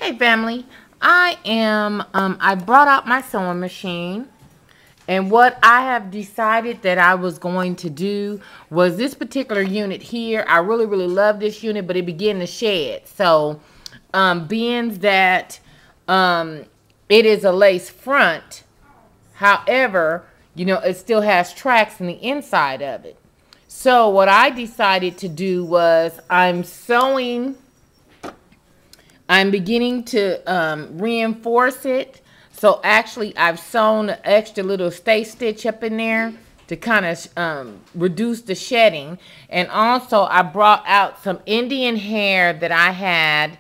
Hey family, I brought out my sewing machine, and what I have decided that I was going to do was this particular unit here. I really love this unit, but it began to shed. So being that it is a lace front, however, it still has tracks in the inside of it. So what I decided to do was I'm beginning to reinforce it. So actually, I've sewn an extra little stay stitch up in there to kind of reduce the shedding. And also, I brought out some Indian hair that I had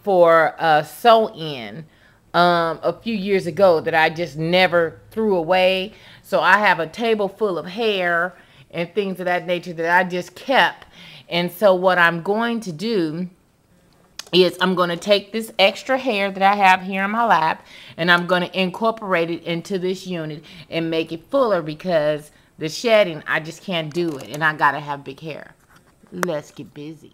for sew in a few years ago that I just never threw away. So I have a table full of hair and things of that nature that I just kept. And so what I'm going to do is I'm going to take this extra hair that I have here in my lap, and I'm going to incorporate it into this unit and make it fuller, because the shedding, I just can't do it, and I got to have big hair. Let's get busy.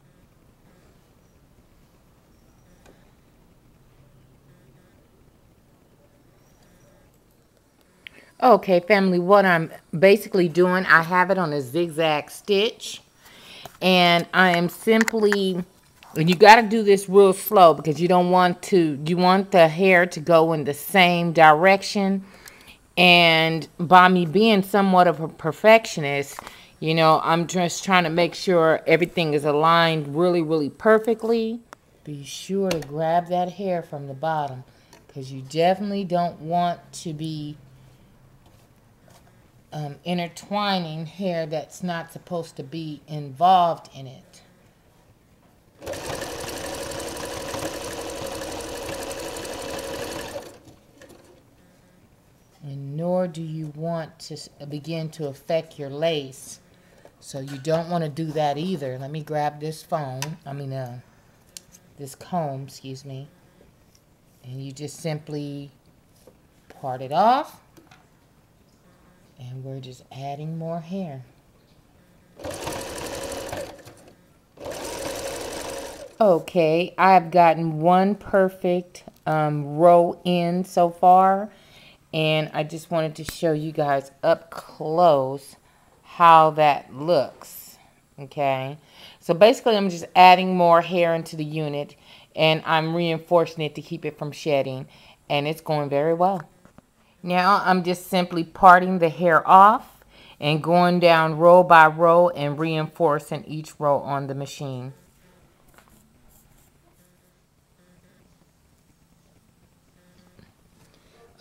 Okay, family, what I'm basically doing, I have it on a zigzag stitch, and I am simply... And you got to do this real slow, because you want the hair to go in the same direction. And by me being somewhat of a perfectionist, I'm just trying to make sure everything is aligned really perfectly. Be sure to grab that hair from the bottom, because you definitely don't want to be intertwining hair that's not supposed to be involved in it. And nor do you want to begin to affect your lace. So you don't want to do that either. Let me grab this this comb, excuse me. And you just simply part it off. And we're just adding more hair. Okay, I've gotten one perfect row in so far. And I just wanted to show you guys up close how that looks. Okay, so basically I'm just adding more hair into the unit, and I'm reinforcing it to keep it from shedding, and it's going very well. Now I'm just simply parting the hair off and going down row by row and reinforcing each row on the machine.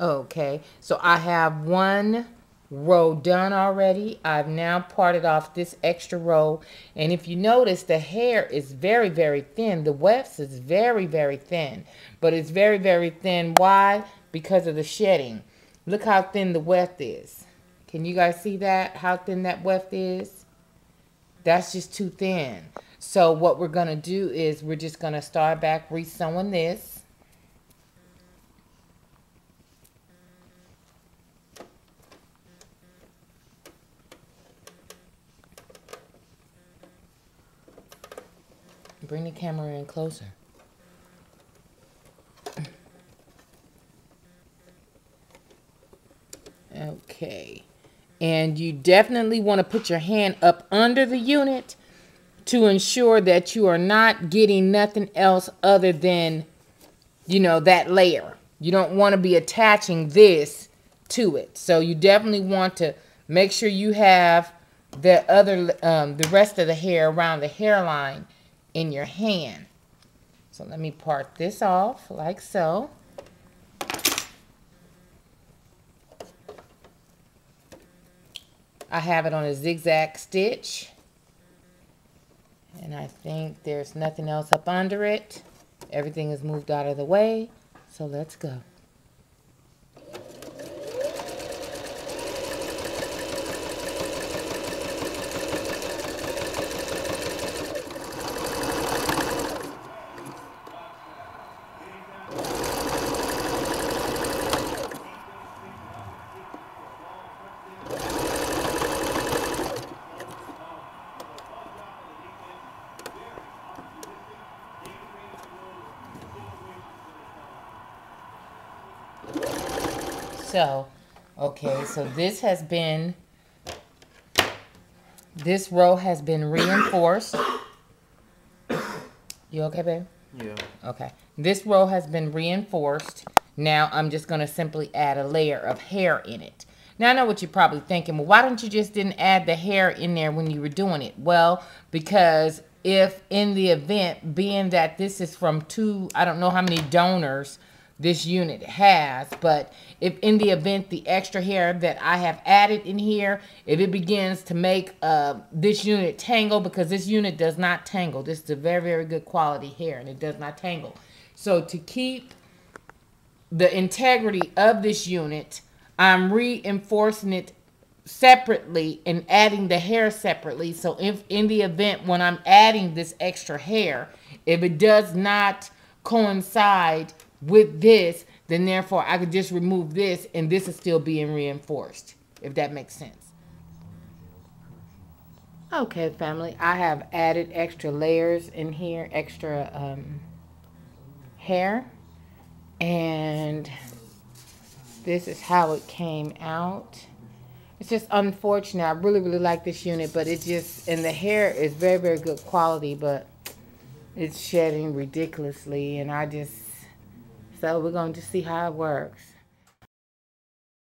Okay, so I have one row done already. I've now parted off this extra row, and if you notice, the hair is very thin. The wefts is very thin, but it's very thin. Why? Because of the shedding. Look how thin the weft is. Can you guys see that? How thin that weft is? That's just too thin. So what we're gonna do is we're just gonna start back re-sewing this. Bring the camera in closer. Okay. And you definitely want to put your hand up under the unit to ensure that you are not getting nothing else other than, that layer. You don't want to be attaching this to it. So you definitely want to make sure you have the rest of the hair around the hairline in your hand. So let me part this off like so. I have it on a zigzag stitch, and I think there's nothing else up under it. Everything is moved out of the way, so let's go. So, okay, so this row has been reinforced. You okay, babe? Yeah. Okay. This row has been reinforced. Now I'm just going to simply add a layer of hair in it. Now I know what you're probably thinking. Well, why don't you just didn't add the hair in there when you were doing it? Well, because if in the event, being that this is from I don't know how many donors this unit has, but if in the event the extra hair that I have added in here, if it begins to make this unit tangle, because this unit does not tangle. This is a very, very good quality hair and it does not tangle. So to keep the integrity of this unit, I'm reinforcing it separately and adding the hair separately. So if in the event when I'm adding this extra hair, if it does not coincide with this, then therefore I could just remove this and this is still being reinforced, if that makes sense. Okay, family, I have added extra layers in here, extra hair, and this is how it came out. It's just unfortunate. I really, really like this unit, but it just, and the hair is very, very good quality, but it's shedding ridiculously, and so we're going to see how it works.